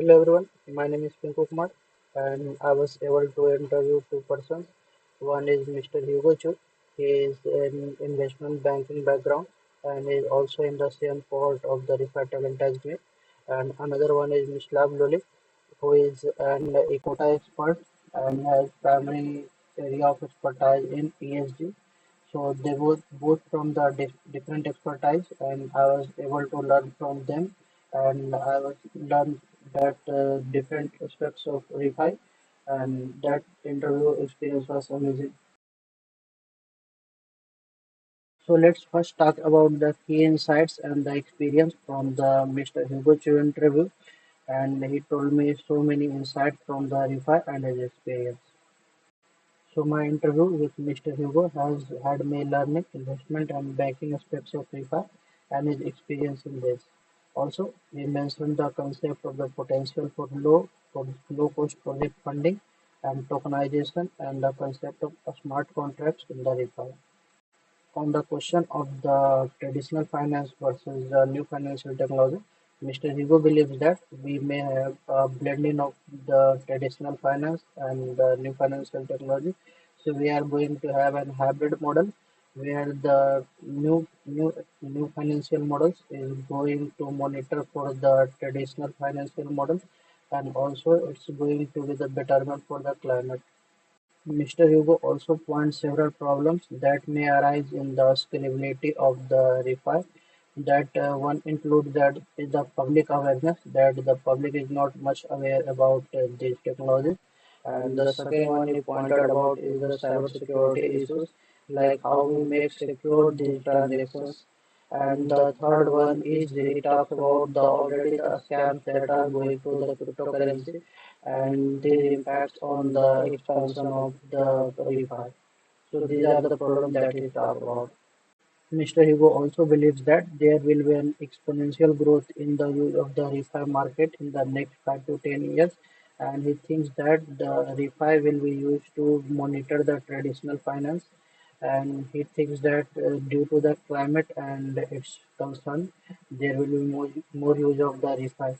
Hello everyone, my name is Pinku Kumar and I was able to interview two persons. One is Mr. Hugo Chu. He is in investment banking background and is also in the same cohort of the refer talent as me. And another one is Mislav Lolić, who is an equity expert and has primary area of expertise in ESG. So they both from the different expertise, and I was able to learn from them, and I was learn that different aspects of refi, and that interview experience was amazing. So let's first talk about the key insights and the experience from the Mr. Hugo Chu interview, and he told me so many insights from the refi and his experience. So my interview with Mr. Hugo has had me learning investment and banking aspects of refi and his experience in this. Also, we mentioned the concept of the potential for low cost project funding and tokenization and the concept of smart contracts in the refi. On the question of the traditional finance versus the new financial technology, Mr. Hugo believes that we may have a blending of the traditional finance and the new financial technology. So we are going to have an hybrid model where the new financial models is going to monitor for the traditional financial models, and also it's going to be the betterment for the climate. Mr. Hugo also points several problems that may arise in the scalability of the refi. That one includes that is the public awareness, that the public is not much aware about these technologies. And the second one he pointed about is the cybersecurity issues, like how we make secure these transactions. And the third one is he talks about the already the scams that are going to the cryptocurrency and their impacts on the expansion of the refi. So these are the problems that he talked about. Mr. Hugo also believes that there will be an exponential growth in the use of the refi market in the next 5 to 10 years, and he thinks that the refi will be used to monitor the traditional finance, and he thinks that due to the climate and its concern, there will be more use of the refi.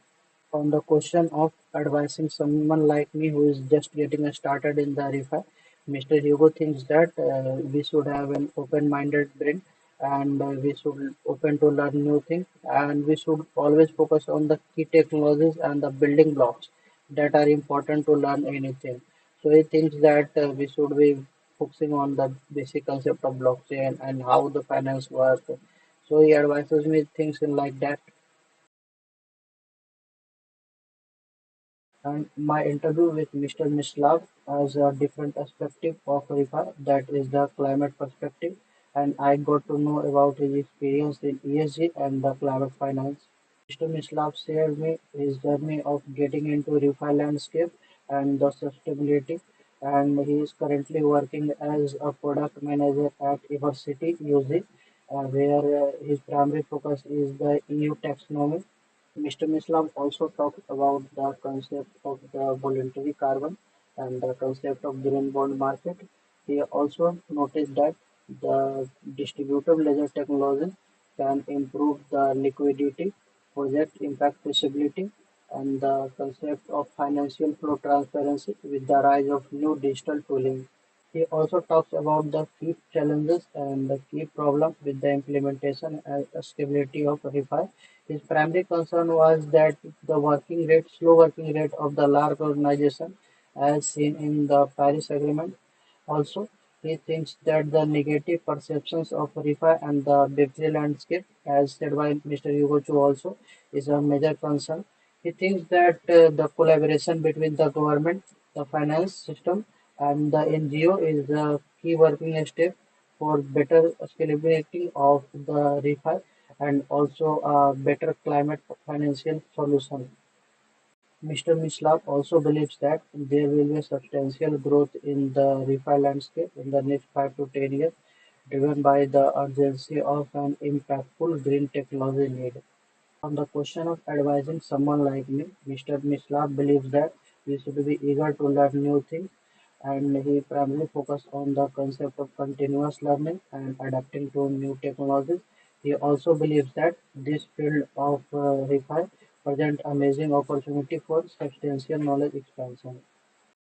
On the question of advising someone like me who is just getting started in the refi, Mr. Hugo thinks that we should have an open-minded brain and we should open to learn new things and we should always focus on the key technologies and the building blocks that are important to learn anything. So he thinks that we should be focusing on the basic concept of blockchain and how the finance works. So he advises me things in like that. And my interview with Mr. Mislav has a different perspective of RIFA, that is the climate perspective, and I got to know about his experience in ESG and the climate finance. Mr. Mislav shared me his journey of getting into RIFA landscape and the sustainability, and he is currently working as a product manager at City UZ, where his primary focus is the EU taxonomy. Mr. Mislav also talked about the concept of the voluntary carbon and the concept of green bond market. He also noticed that the distributed ledger technology can improve the liquidity, project impact traceability, and the concept of financial flow transparency with the rise of new digital tooling. He also talks about the key challenges and the key problems with the implementation and stability of REFI. His primary concern was that slow working rate of the large organization as seen in the Paris Agreement. Also, he thinks that the negative perceptions of REFI and the Web3 landscape, as said by Mr. Hugo Chu also, is a major concern. He thinks that the collaboration between the government, the finance system, and the NGO is the key working step for better scalability of the refi and also a better climate financial solution. Mr. Mislav also believes that there will be substantial growth in the refi landscape in the next 5 to 10 years, driven by the urgency of an impactful green technology need. On the question of advising someone like me, Mr. Mislav believes that we should be eager to learn new things, and he primarily focuses on the concept of continuous learning and adapting to new technologies. He also believes that this field of refi, present amazing opportunity for substantial knowledge expansion.